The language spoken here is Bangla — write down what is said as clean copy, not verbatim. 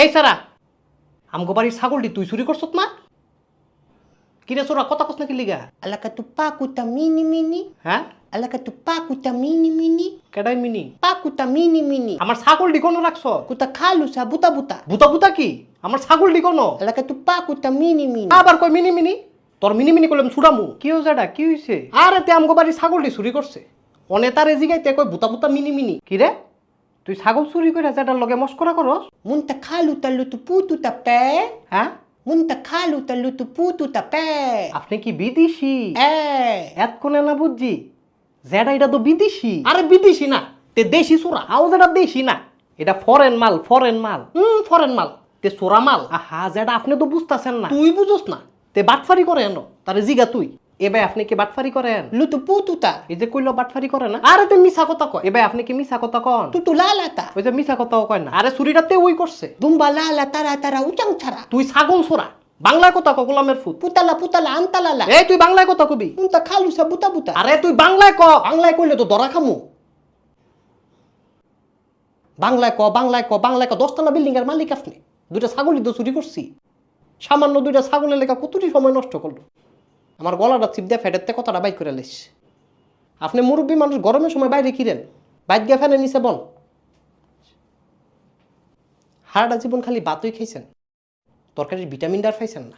এই সারা আমগো বাড়ির ছাগলটি তুই চুরি করছত না? কিরে চোরা কথা কস না কি লিগা? Alaka tu pakuta mini mini. হ্যাঁ Alaka tu pakuta mini mini. কেডাই মিনি? Pakuta mini mini. আমার ছাগলটি কোনো রাখছ? Kuta kalu sa buta buta. বুতা বুতা কি? আমার ছাগলটি কোনো? Alaka tu pakuta mini mini. আবার কই মিনি মিনি? তোর মিনি মিনি করলাম ছুড়ামু। কি হয়েছে এটা? কি হয়েছে? আরে তে আমগো বাড়ির ছাগলটি চুরি করছে। অনে তারে জিগাইতে কই বুতা বুতা মিনি মিনি। কি রে? তুই ছাগল চুরি কইরা যেটার লগে মস্করা করস? Munta kalu talu tu putu tape. হ্যাঁ Munta kalu talu tu putu tape. আপনি কি বিদেশি? এত কোনে না বুঝছি যেটা এটা তো বিদেশি। আরে বিদেশি না, তে দেশি চোরা। আও যেটা দেশি না, এটা ফরেন মাল, ফরেন মাল। ফরেন মাল, তে চোরা মাল। আহা যেটা আপনি তো বুঝতাছেন না, তুই বুঝোস না। তে বাটফারি করে এনো, তারে জিগা তুই। এবার আপনি কি বাটফারি করেন? Lutu putu ta. এই যে কইলো বাটফারি করে না, আরে তে মিছা কথা কয়। এবার আপনি কি মিছা কথা কন? Tutu lala ta. ওই যে মিছা কথাও কয় না। আরে চুরিটাতে ওই করছে। Dumba lala tara tara uchang chara. তুই ছাগল চোরা, বাংলায় কথা ক, গোলামের ফুট। Putala putala antalala. এই তুই বাংলায় কথা কবি। Munta kalu sa buta buta. আরে তুই বাংলায় ক, বাংলায় কইলে তো ধরা খামু। বাংলায় ক, বাংলায় ক, বাংলায় ক। 10তলা বিল্ডিং এর মালিক আপনি। দুইটা ছাগলই তো চুরি করছি। সামান্য দুইটা ছাগলের লেখা কতটি সময় নষ্ট করলো। আমার গলাটা চিপ দিয়ে ফেটেতে কথাটা বাইক করে লাইস। আপনি মুরব্বী মানুষ, গরমের সময় বাইরে কিরেন? বাইক গিয়ে ফ্যানের নিচে বল। সারাটা জীবন খালি ভাতই খাইছেন, তরকারির ভিটামিন ডার খাইছেন না।